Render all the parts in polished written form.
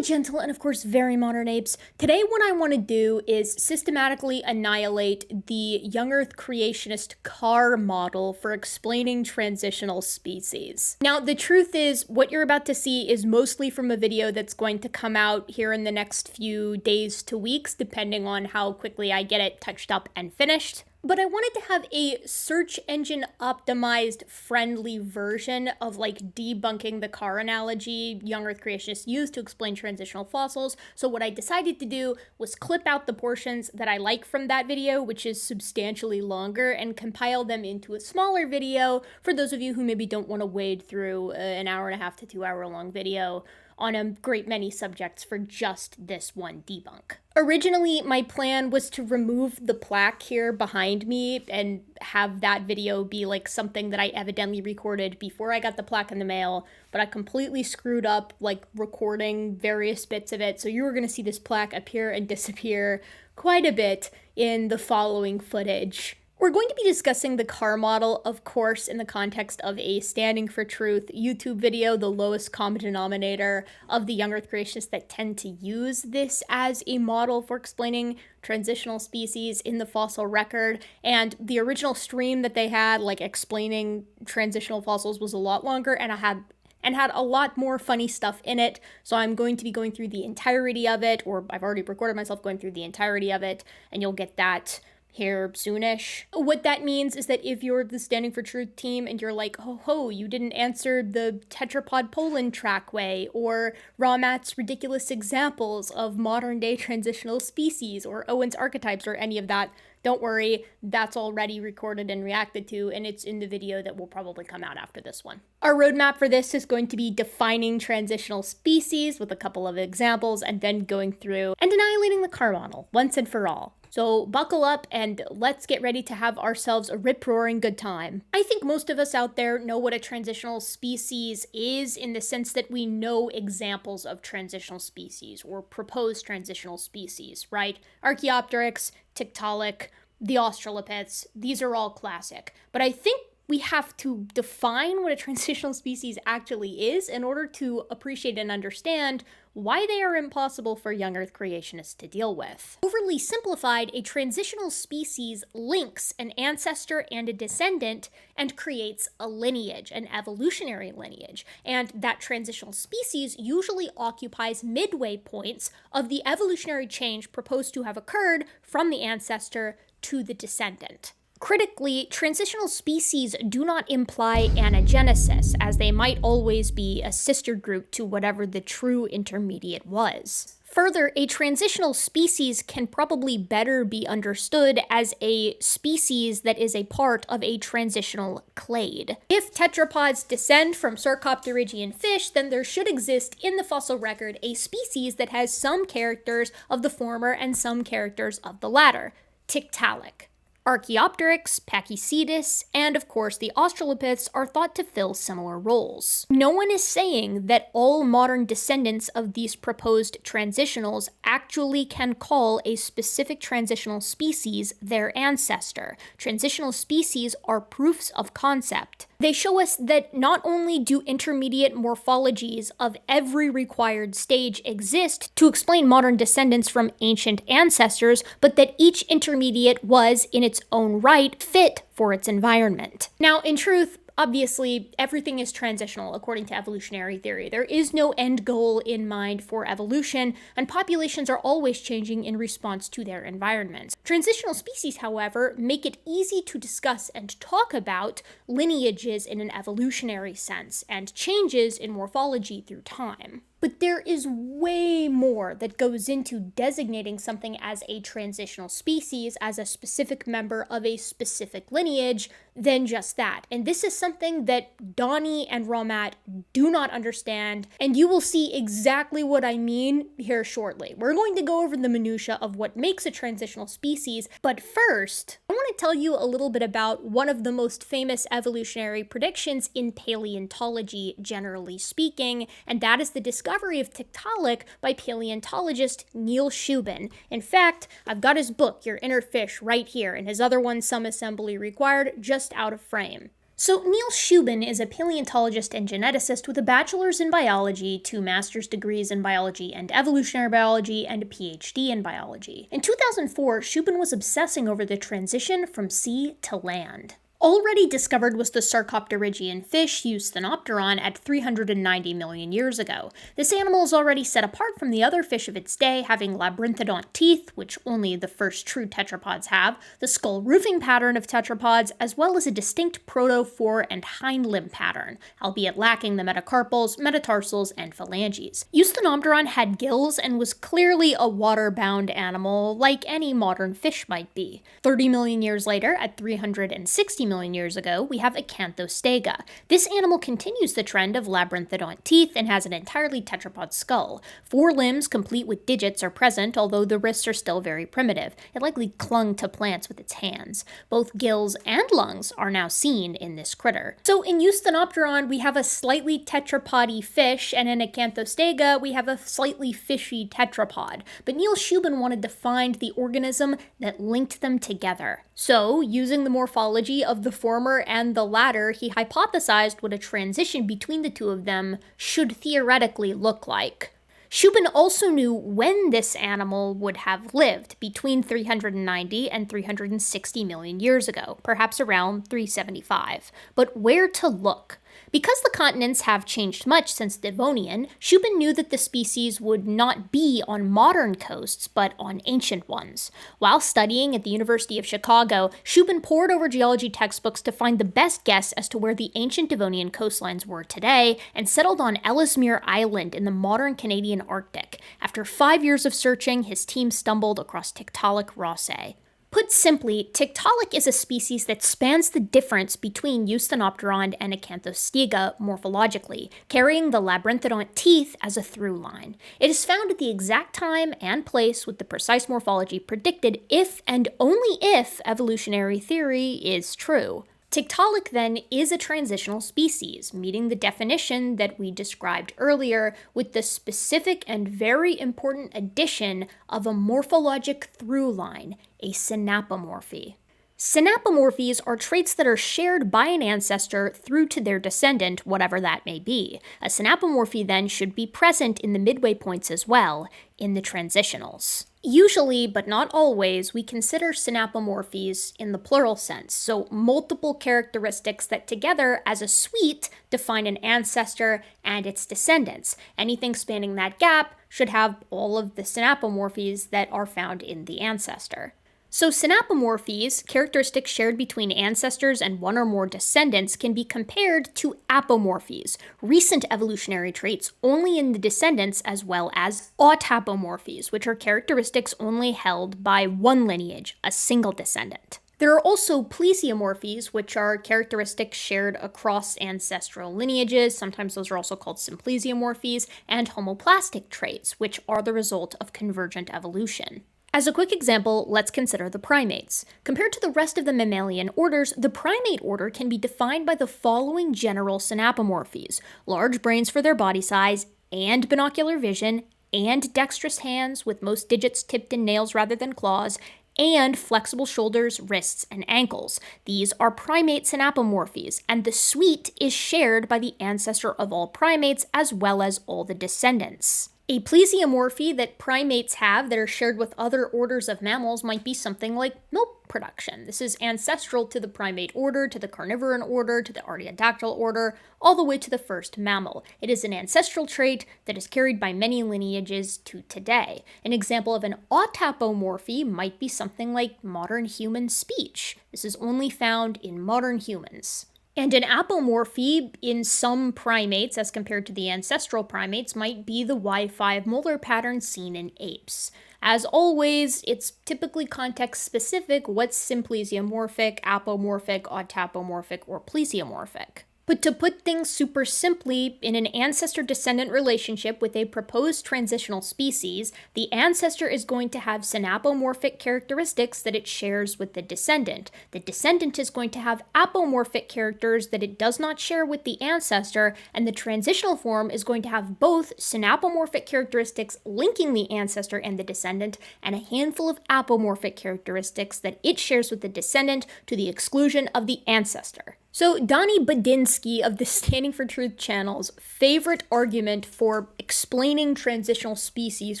Hi gentle and of course very modern apes. Today what I want to do is systematically annihilate the young earth creationist car model for explaining transitional species. Now the truth is what you're about to see is mostly from a video that's going to come out here in the next few days to weeks, depending on how quickly I get it touched up and finished. But I wanted to have a search engine optimized friendly version of like debunking the car analogy young earth creationists use to explain transitional fossils. So what I decided to do was clip out the portions that I like from that video, which is substantially longer, and compile them into a smaller video for those of you who maybe don't want to wade through an hour and a half to 2 hour long video on a great many subjects for just this one debunk. Originally, my plan was to remove the plaque here behind me and have that video be like something that I evidently recorded before I got the plaque in the mail, but I completely screwed up like recording various bits of it, so you were going to see this plaque appear and disappear quite a bit in the following footage. We're going to be discussing the car model, of course, in the context of a Standing for Truth YouTube video, the lowest common denominator of the young earth creationists that tend to use this as a model for explaining transitional species in the fossil record. And the original stream that they had, like explaining transitional fossils, was a lot longer and had a lot more funny stuff in it. So I'm going to be going through the entirety of it, or I've already recorded myself going through the entirety of it, and you'll get that here soonish. What that means is that if you're the Standing for Truth team and you're like, ho, you didn't answer the tetrapod Poland trackway, or Ramat's ridiculous examples of modern day transitional species, or Owen's archetypes, or any of that, don't worry, that's already recorded and reacted to, and it's in the video that will probably come out after this one. Our roadmap for this is going to be defining transitional species with a couple of examples, and then going through and annihilating the car model once and for all. So buckle up and let's get ready to have ourselves a rip-roaring good time. I think most of us out there know what a transitional species is, in the sense that we know examples of transitional species or proposed transitional species, right? Archaeopteryx, Tiktaalik, the Australopiths, these are all classic. But I think we have to define what a transitional species actually is in order to appreciate and understand why they are impossible for young earth creationists to deal with. Overly simplified, a transitional species links an ancestor and a descendant and creates a lineage, an evolutionary lineage. And that transitional species usually occupies midway points of the evolutionary change proposed to have occurred from the ancestor to the descendant. Critically, transitional species do not imply anagenesis, as they might always be a sister group to whatever the true intermediate was. Further, a transitional species can probably better be understood as a species that is a part of a transitional clade. If tetrapods descend from Sarcopterygian fish, then there should exist in the fossil record a species that has some characters of the former and some characters of the latter. Tiktaalik. Archaeopteryx, Pachycetus, and of course the Australopiths are thought to fill similar roles. No one is saying that all modern descendants of these proposed transitionals actually can call a specific transitional species their ancestor. Transitional species are proofs of concept. They show us that not only do intermediate morphologies of every required stage exist to explain modern descendants from ancient ancestors, but that each intermediate was, in its own right, fit for its environment. Now, in truth, obviously, everything is transitional according to evolutionary theory. There is no end goal in mind for evolution, and populations are always changing in response to their environments. Transitional species, however, make it easy to discuss and talk about lineages in an evolutionary sense, and changes in morphology through time. But there is way more that goes into designating something as a transitional species, as a specific member of a specific lineage, than just that. And this is something that Donnie and Ramat do not understand, and you will see exactly what I mean here shortly. We're going to go over the minutiae of what makes a transitional species, but first, I want to tell you a little bit about one of the most famous evolutionary predictions in paleontology, generally speaking, and that is the discovery of Tiktaalik by paleontologist Neil Shubin. In fact, I've got his book, Your Inner Fish, right here, and his other one, Some Assembly Required, just out of frame. So, Neil Shubin is a paleontologist and geneticist with a bachelor's in biology, 2 master's degrees in biology and evolutionary biology, and a PhD in biology. In 2004, Shubin was obsessing over the transition from sea to land. Already discovered was the sarcopterygian fish Eusthenopteron at 390 million years ago. This animal is already set apart from the other fish of its day, having labyrinthodont teeth, which only the first true tetrapods have, the skull roofing pattern of tetrapods, as well as a distinct proto-fore and hind limb pattern, albeit lacking the metacarpals, metatarsals, and phalanges. Eusthenopteron had gills and was clearly a water-bound animal, like any modern fish might be. 30 million years later, at 360 million years ago, we have Acanthostega. This animal continues the trend of labyrinthodont teeth and has an entirely tetrapod skull. 4 limbs complete with digits are present, although the wrists are still very primitive. It likely clung to plants with its hands. Both gills and lungs are now seen in this critter. So in Eusthenopteron, we have a slightly tetrapody fish, and in Acanthostega, we have a slightly fishy tetrapod. But Neil Shubin wanted to find the organism that linked them together. So, using the morphology of the former and the latter, he hypothesized what a transition between the two of them should theoretically look like. Shubin also knew when this animal would have lived, between 390 and 360 million years ago, perhaps around 375. But where to look? Because the continents have changed much since Devonian, Shubin knew that the species would not be on modern coasts, but on ancient ones. While studying at the University of Chicago, Shubin pored over geology textbooks to find the best guess as to where the ancient Devonian coastlines were today, and settled on Ellesmere Island in the modern Canadian Arctic. After 5 years of searching, his team stumbled across Tiktaalik rossae. Put simply, Tiktaalik is a species that spans the difference between Eusthenopteron and Acanthostega morphologically, carrying the labyrinthodont teeth as a through line. It is found at the exact time and place with the precise morphology predicted if and only if evolutionary theory is true. Tiktaalik, then, is a transitional species, meeting the definition that we described earlier, with the specific and very important addition of a morphologic through line, a synapomorphy. Synapomorphies are traits that are shared by an ancestor through to their descendant, whatever that may be. A synapomorphy, then, should be present in the midway points as well, in the transitionals. Usually, but not always, we consider synapomorphies in the plural sense, so multiple characteristics that together, as a suite, define an ancestor and its descendants. Anything spanning that gap should have all of the synapomorphies that are found in the ancestor. So synapomorphies, characteristics shared between ancestors and one or more descendants, can be compared to apomorphies, recent evolutionary traits only in the descendants, as well as autapomorphies, which are characteristics only held by one lineage, a single descendant. There are also plesiomorphies, which are characteristics shared across ancestral lineages. Sometimes those are also called symplesiomorphies, and homoplastic traits, which are the result of convergent evolution. As a quick example, let's consider the primates. Compared to the rest of the mammalian orders, the primate order can be defined by the following general synapomorphies: large brains for their body size, and binocular vision, and dexterous hands with most digits tipped in nails rather than claws, and flexible shoulders, wrists, and ankles. These are primate synapomorphies, and the suite is shared by the ancestor of all primates as well as all the descendants. A plesiomorphy that primates have that are shared with other orders of mammals might be something like milk production. This is ancestral to the primate order, to the carnivoran order, to the artiodactyl order, all the way to the first mammal. It is an ancestral trait that is carried by many lineages to today. An example of an autapomorphy might be something like modern human speech. This is only found in modern humans. And an apomorphy in some primates, as compared to the ancestral primates, might be the Y5 molar pattern seen in apes. As always, it's typically context-specific what's symplesiomorphic, apomorphic, autapomorphic, or plesiomorphic. But to put things super simply, in an ancestor-descendant relationship with a proposed transitional species, the ancestor is going to have synapomorphic characteristics that it shares with the descendant. The descendant is going to have apomorphic characters that it does not share with the ancestor, and the transitional form is going to have both synapomorphic characteristics linking the ancestor and the descendant, and a handful of apomorphic characteristics that it shares with the descendant to the exclusion of the ancestor. So, Donnie Badinsky of the Standing for Truth channel's favorite argument for explaining transitional species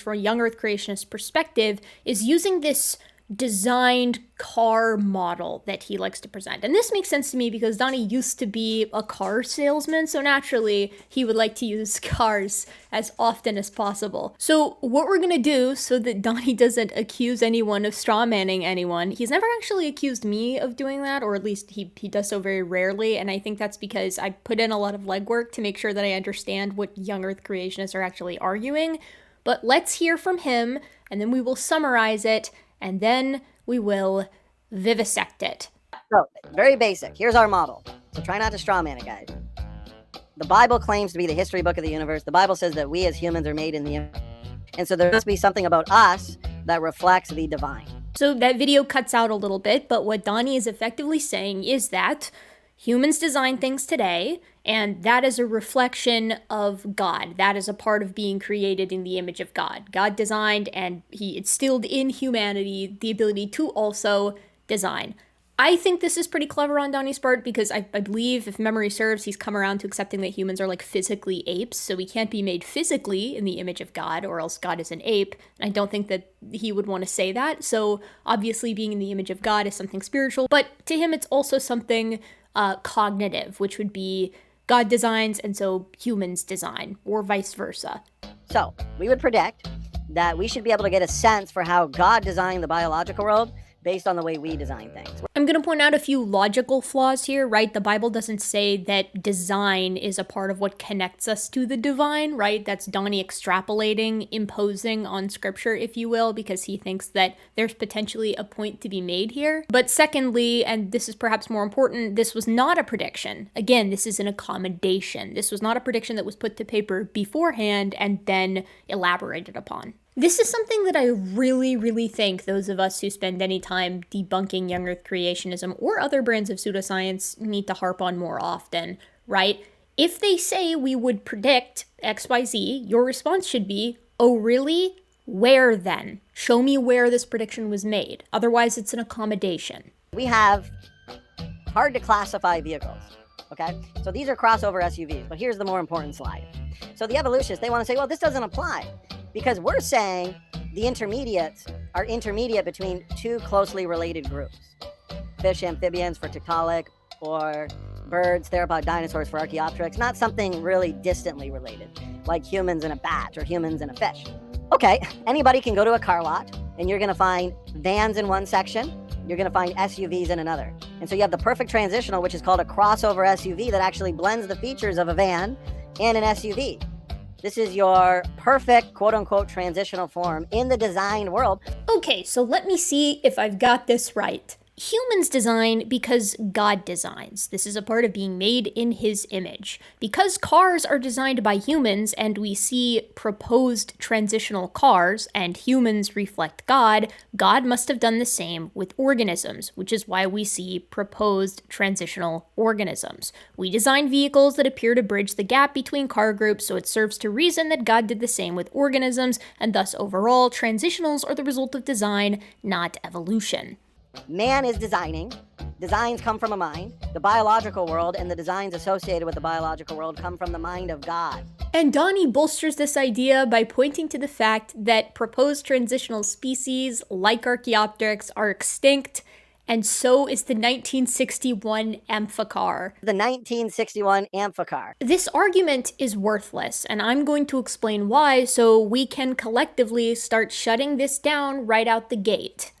from a young Earth creationist perspective is using this designed car model that he likes to present. And this makes sense to me because Donnie used to be a car salesman, so naturally he would like to use cars as often as possible. So what we're gonna do so that Donnie doesn't accuse anyone of strawmanning anyone, he's never actually accused me of doing that, or at least he does so very rarely, and I think that's because I put in a lot of legwork to make sure that I understand what young Earth creationists are actually arguing. But let's hear from him, and then we will summarize it, and then we will vivisect it. So, very basic. Here's our model. So try not to strawman it, guys. The Bible claims to be the history book of the universe. The Bible says that we as humans are made in the image. And so there must be something about us that reflects the divine. So that video cuts out a little bit, but what Donnie is effectively saying is that humans design things today, and that is a reflection of God. That is a part of being created in the image of God. God designed, and he instilled in humanity the ability to also design. I think this is pretty clever on Donnie's part because I believe, if memory serves, he's come around to accepting that humans are like physically apes, so we can't be made physically in the image of God, or else God is an ape. And I don't think that he would want to say that, so obviously being in the image of God is something spiritual, but to him it's also something cognitive, which would be God designs and so humans design, or vice versa. So we would predict that we should be able to get a sense for how God designed the biological world based on the way we design things. I'm going to point out a few logical flaws here, right? The Bible doesn't say that design is a part of what connects us to the divine, right? That's Donnie extrapolating, imposing on scripture, if you will, because he thinks that there's potentially a point to be made here. But secondly, and this is perhaps more important, this was not a prediction. Again, this is an accommodation. This was not a prediction that was put to paper beforehand and then elaborated upon. This is something that I really think those of us who spend any time debunking young Earth creationism or other brands of pseudoscience need to harp on more often, right? If they say we would predict XYZ, your response should be, oh really? Where then? Show me where this prediction was made. Otherwise, it's an accommodation. We have hard to classify vehicles, okay? So these are crossover SUVs, but here's the more important slide. So the evolutionists, they want to say, well, this doesn't apply. Because we're saying the intermediates are intermediate between two closely related groups. Fish, amphibians for Tiktaalik, or birds, theropod, dinosaurs for Archaeopteryx. Not something really distantly related, like humans and a bat or humans and a fish. Okay, anybody can go to a car lot, and you're going to find vans in one section, you're going to find SUVs in another. And so you have the perfect transitional, which is called a crossover SUV, that actually blends the features of a van and an SUV. This is your perfect, quote-unquote, transitional form in the designed world. Okay, so let me see if I've got this right. Humans design because God designs. This is a part of being made in his image. Because cars are designed by humans and we see proposed transitional cars and humans reflect God, God must have done the same with organisms, which is why we see proposed transitional organisms. We design vehicles that appear to bridge the gap between car groups, so it serves to reason that God did the same with organisms, and thus overall, transitionals are the result of design, not evolution. Man is designing. Designs come from a mind. The biological world and the designs associated with the biological world come from the mind of God. And Donnie bolsters this idea by pointing to the fact that proposed transitional species, like Archaeopteryx, are extinct, and so is the 1961 amphicar. The 1961 amphicar. This argument is worthless, and I'm going to explain why so we can collectively start shutting this down right out the gate.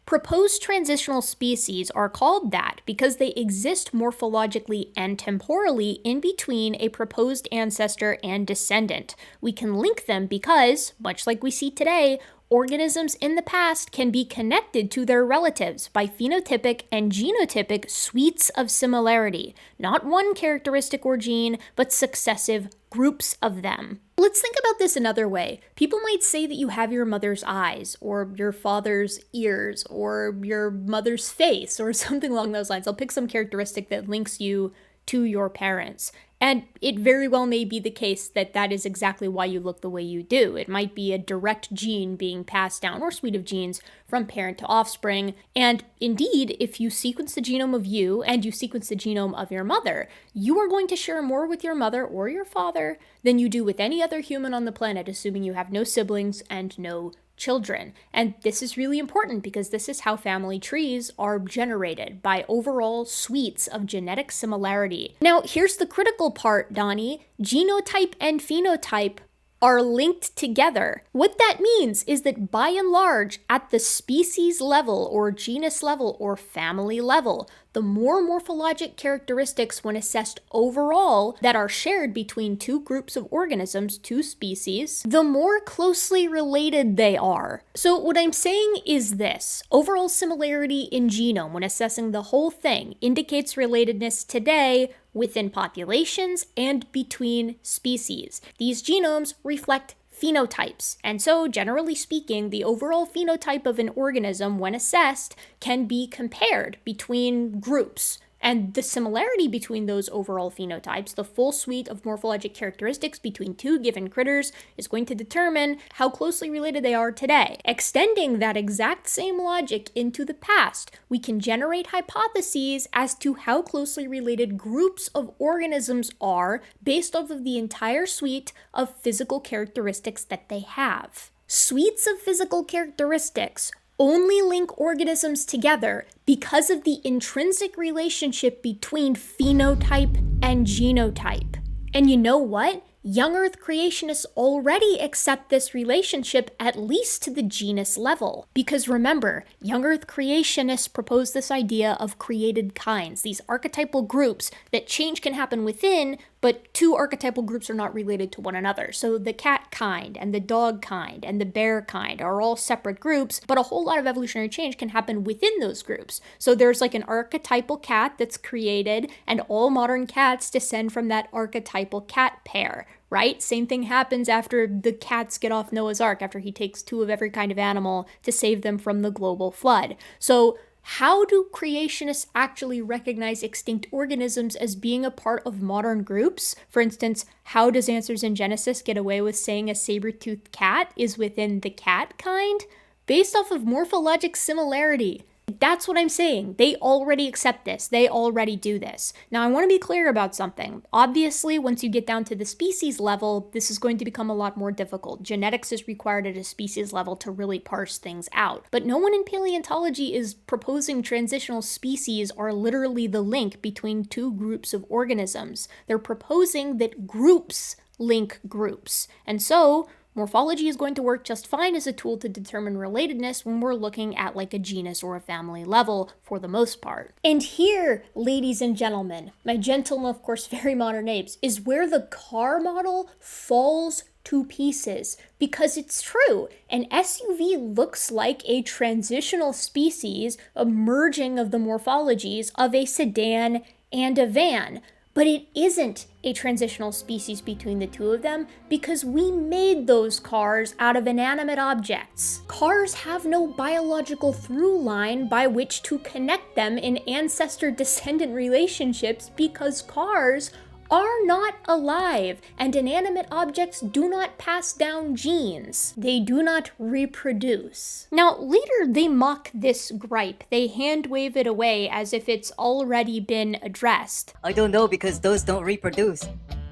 Proposed transitional species are called that because they exist morphologically and temporally in between a proposed ancestor and descendant. We can link them because, much like we see today, organisms in the past can be connected to their relatives by phenotypic and genotypic suites of similarity, not one characteristic or gene, but successive groups of them. Let's think about this another way. People might say that you have your mother's eyes, or your father's ears, or your mother's face, or something along those lines. I'll pick some characteristic that links you to your parents. And it very well may be the case that that is exactly why you look the way you do. It might be a direct gene being passed down, or suite of genes, from parent to offspring. And indeed, if you sequence the genome of you and you sequence the genome of your mother, you are going to share more with your mother or your father than you do with any other human on the planet, assuming you have no siblings and no children. And this is really important because this is how family trees are generated, by overall suites of genetic similarity. Now, here's the critical part, Donnie. Genotype and phenotype are linked together. What that means is that by and large, at the species level or genus level or family level, the more morphologic characteristics when assessed overall that are shared between two groups of organisms, two species, the more closely related they are. So what I'm saying is this: overall similarity in genome when assessing the whole thing indicates relatedness today within populations and between species. These genomes reflect phenotypes, and so generally speaking, the overall phenotype of an organism when assessed can be compared between groups. And the similarity between those overall phenotypes, the full suite of morphologic characteristics between two given critters, is going to determine how closely related they are today. Extending that exact same logic into the past, we can generate hypotheses as to how closely related groups of organisms are based off of the entire suite of physical characteristics that they have. Suites of physical characteristics only link organisms together because of the intrinsic relationship between phenotype and genotype. And you know what? Young Earth creationists already accept this relationship, at least to the genus level. Because remember, young Earth creationists propose this idea of created kinds, these archetypal groups that change can happen within, but two archetypal groups are not related to one another. So the cat kind and the dog kind and the bear kind are all separate groups, but a whole lot of evolutionary change can happen within those groups. So there's like an archetypal cat that's created, and all modern cats descend from that archetypal cat pair, right? Same thing happens after the cats get off Noah's Ark, after he takes two of every kind of animal to save them from the global flood. So how do creationists actually recognize extinct organisms as being a part of modern groups? For instance, how does Answers in Genesis get away with saying a saber-toothed cat is within the cat kind? Based off of morphologic similarity. That's what I'm saying. They already accept this. They already do this. Now, I want to be clear about something. Obviously, once you get down to the species level, this is going to become a lot more difficult. Genetics is required at a species level to really parse things out. But no one in paleontology is proposing transitional species are literally the link between two groups of organisms. They're proposing that groups link groups. And so, morphology is going to work just fine as a tool to determine relatedness when we're looking at like a genus or a family level for the most part. And here, ladies and gentlemen, my gentle and of course very modern apes, is where the car model falls to pieces. Because it's true, an SUV looks like a transitional species, a merging of the morphologies of a sedan and a van. But it isn't a transitional species between the two of them because we made those cars out of inanimate objects. Cars have no biological through line by which to connect them in ancestor-descendant relationships because cars are not alive, and inanimate objects do not pass down genes. They do not reproduce. Now, later they mock this gripe. They hand wave it away as if it's already been addressed. I don't know because those don't reproduce.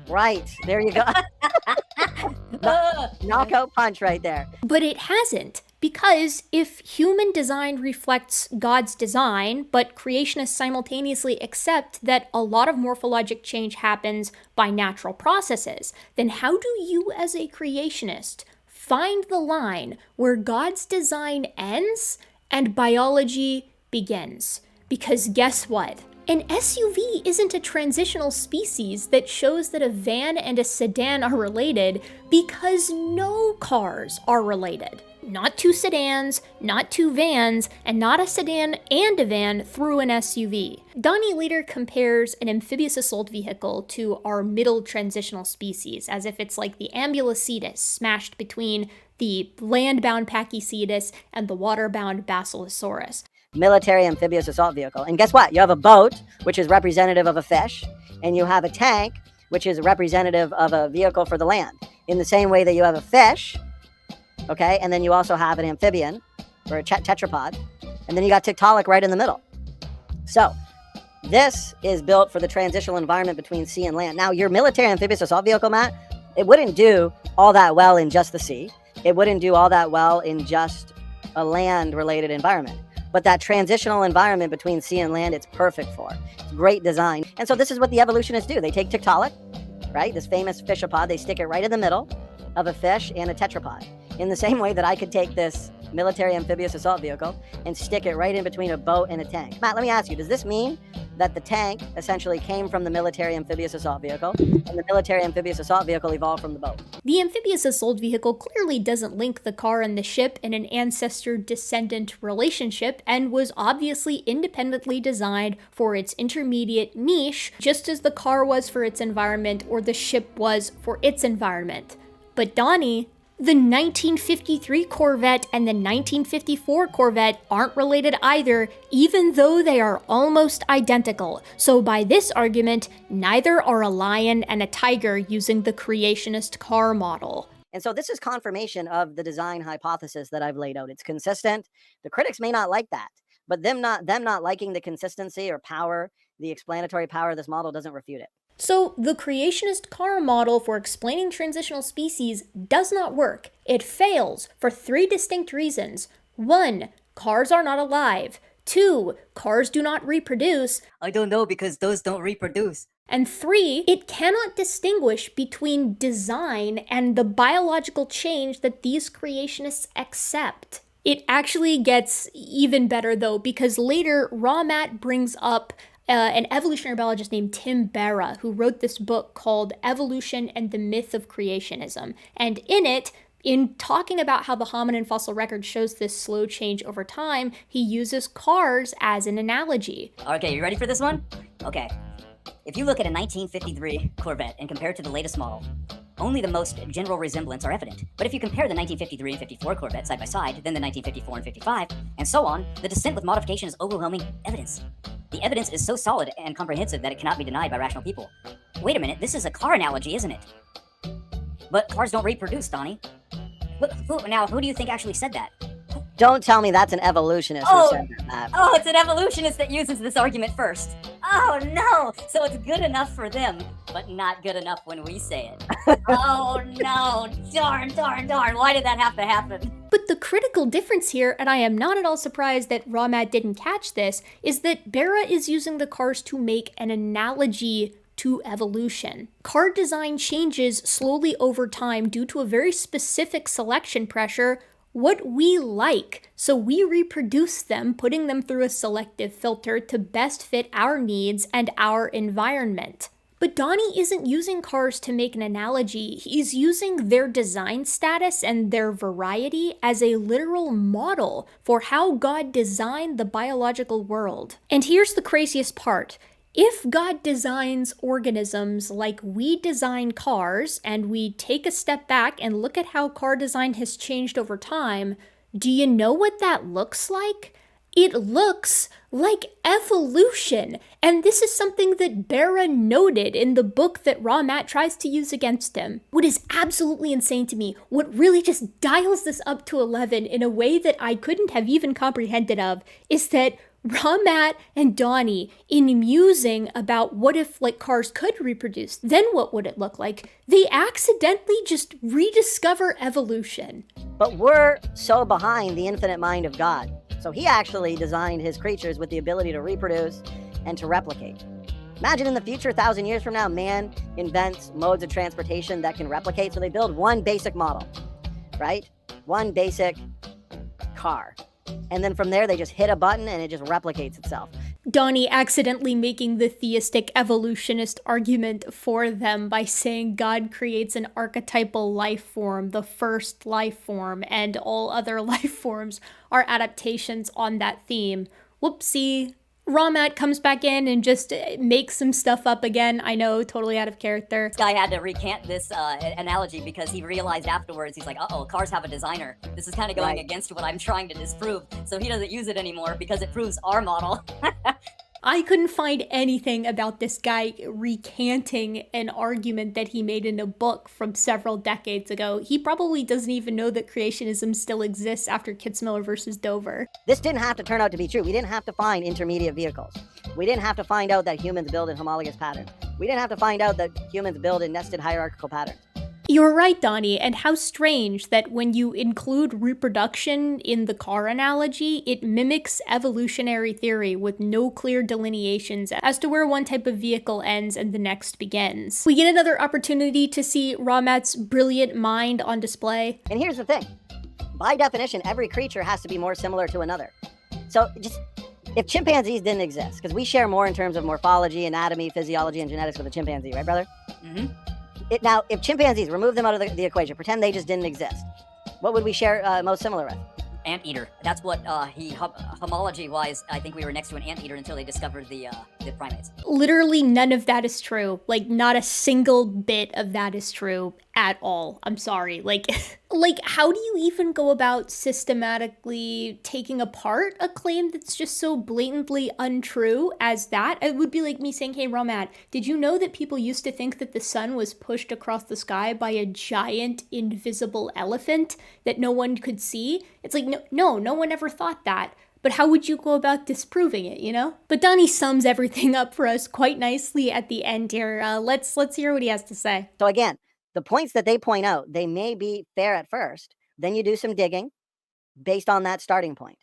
Right, there you go. Knockout punch right there. But it hasn't. Because if human design reflects God's design, but creationists simultaneously accept that a lot of morphologic change happens by natural processes, then how do you as a creationist find the line where God's design ends and biology begins? Because guess what? An SUV isn't a transitional species that shows that a van and a sedan are related because no cars are related. Not two sedans, not two vans, and not a sedan and a van through an SUV. Donnie later compares an amphibious assault vehicle to our middle transitional species, as if it's like the ambulocetus smashed between the land-bound Pachycetus and the water-bound Basilosaurus. military amphibious assault vehicle. And guess what? You have a boat, which is representative of a fish, and you have a tank, which is representative of a vehicle for the land. In the same way that you have a fish, okay, and then you also have an amphibian, or a tetrapod, and then you got Tiktaalik right in the middle. So this is built for the transitional environment between sea and land. Now, your military amphibious assault vehicle, Matt, it wouldn't do all that well in just the sea. It wouldn't do all that well in just a land-related environment. But that transitional environment between sea and land, it's perfect for. It's great design. And so this is what the evolutionists do. They take Tiktaalik, right, this famous fishapod, they stick it right in the middle of a fish and a tetrapod. In the same way that I could take this military amphibious assault vehicle and stick it right in between a boat and a tank. Matt, let me ask you, does this mean that the tank essentially came from the military amphibious assault vehicle and the military amphibious assault vehicle evolved from the boat? The amphibious assault vehicle clearly doesn't link the car and the ship in an ancestor-descendant relationship and was obviously independently designed for its intermediate niche, just as the car was for its environment or the ship was for its environment. But Donnie, the 1953 Corvette and the 1954 Corvette aren't related either, even though they are almost identical. So by this argument, neither are a lion and a tiger using the creationist car model. And so this is confirmation of the design hypothesis that I've laid out. It's consistent. The critics may not like that, but them not liking the consistency or power, the explanatory power of this model doesn't refute it. So the creationist car model for explaining transitional species does not work. It fails for 3 distinct reasons. 1, cars are not alive. 2, cars do not reproduce. I don't know because those don't reproduce. And 3, it cannot distinguish between design and the biological change that these creationists accept. It actually gets even better though, because later Ramat brings up an evolutionary biologist named Tim Berra, who wrote this book called Evolution and the Myth of Creationism. And in it, in talking about how the hominin fossil record shows this slow change over time, he uses cars as an analogy. Okay, you ready for this one? Okay. If you look at a 1953 Corvette and compare it to the latest model, only the most general resemblance are evident. But if you compare the 1953 and 54 Corvette side by side, then the 1954 and 55, and so on, the descent with modification is overwhelming evidence. The evidence is so solid and comprehensive that it cannot be denied by rational people. Wait a minute, this is a car analogy, isn't it? But cars don't reproduce, Donnie. Who do you think actually said that? Don't tell me that's an evolutionist who said that. Oh, it's an evolutionist that uses this argument first. Oh no! So it's good enough for them, but not good enough when we say it. Oh no! Darn! Why did that have to happen? But the critical difference here, and I am not at all surprised that Ramat didn't catch this, is that Berra is using the cars to make an analogy to evolution. Car design changes slowly over time due to a very specific selection pressure, what we like, so we reproduce them, putting them through a selective filter to best fit our needs and our environment. But Donnie isn't using cars to make an analogy, he's using their design status and their variety as a literal model for how God designed the biological world. And here's the craziest part. If God designs organisms like we design cars, and we take a step back and look at how car design has changed over time, do you know what that looks like? It looks like evolution. And this is something that Berra noted in the book that Ramat tries to use against him. What is absolutely insane to me, what really just dials this up to 11 in a way that I couldn't have even comprehended of, is that Ramat and Donnie, in musing about what if cars could reproduce, then what would it look like? They accidentally just rediscover evolution. But we're so behind the infinite mind of God. So he actually designed his creatures with the ability to reproduce and to replicate. Imagine in the future, 1,000 years from now, man invents modes of transportation that can replicate. So they build one basic model, right? One basic car. And then from there, they just hit a button and it just replicates itself. Donnie accidentally making the theistic evolutionist argument for them by saying God creates an archetypal life form, the first life form, and all other life forms are adaptations on that theme. Whoopsie. Ramat comes back in and just makes some stuff up again. I know, totally out of character. This guy had to recant this analogy because he realized afterwards, he's like, uh-oh, cars have a designer. This is kind of going against what I'm trying to disprove. So he doesn't use it anymore because it proves our model. I couldn't find anything about this guy recanting an argument that he made in a book from several decades ago. He probably doesn't even know that creationism still exists after Kitzmiller versus Dover. This didn't have to turn out to be true. We didn't have to find intermediate vehicles. We didn't have to find out that humans build in homologous patterns. We didn't have to find out that humans build in nested hierarchical patterns. You're right, Donnie, and how strange that when you include reproduction in the car analogy, it mimics evolutionary theory with no clear delineations as to where one type of vehicle ends and the next begins. We get another opportunity to see Ramat's brilliant mind on display. And here's the thing. By definition, every creature has to be more similar to another. So just, if chimpanzees didn't exist, because we share more in terms of morphology, anatomy, physiology, and genetics with a chimpanzee, right, brother? Mm-hmm. Now, if chimpanzees, remove them out of the equation, pretend they just didn't exist, what would we share most similar with? Anteater. That's what homology-wise, I think we were next to an anteater until they discovered the primates. Literally none of that is true. Like, not a single bit of that is true at all. I'm sorry. Like, how do you even go about systematically taking apart a claim that's just so blatantly untrue as that? It would be like me saying, hey, Ramat, did you know that people used to think that the sun was pushed across the sky by a giant invisible elephant that no one could see? It's like, no one ever thought that. But how would you go about disproving it, you know? But Donnie sums everything up for us quite nicely at the end here. Let's hear what he has to say. So again, the points that they point out, they may be fair at first. Then you do some digging based on that starting point.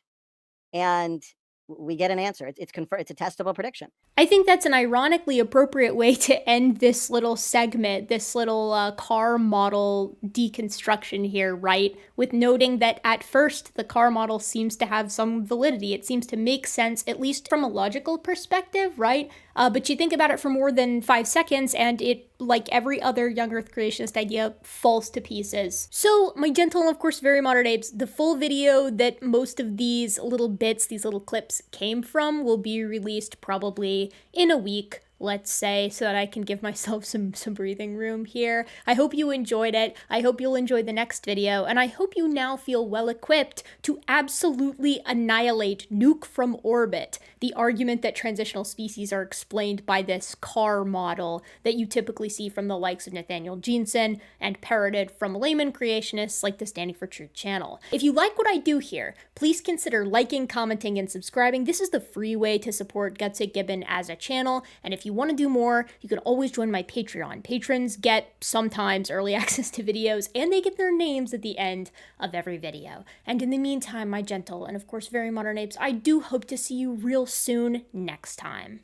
And we get an answer. It's a testable prediction. I think that's an ironically appropriate way to end this little segment, this little car model deconstruction here, right? With noting that at first, the car model seems to have some validity. It seems to make sense, at least from a logical perspective, right? But you think about it for more than 5 seconds and it, like every other young earth creationist idea, falls to pieces. So, my gentle and of course very modern apes, the full video that most of these little bits, these little clips came from will be released probably in a week, let's say, so that I can give myself some breathing room here. I hope you enjoyed it. I hope you'll enjoy the next video, and I hope you now feel well equipped to absolutely annihilate, nuke from orbit, the argument that transitional species are explained by this car model that you typically see from the likes of Nathaniel Jeanson and parroted from layman creationists like the Standing for Truth channel. If you like what I do here, please consider liking, commenting, and subscribing. This is the free way to support Gutsick Gibbon as a channel, and if you want to do more, you can always join my Patreon. Patrons get sometimes early access to videos, and they get their names at the end of every video. And in the meantime, my gentle and of course very modern apes, I do hope to see you real soon next time.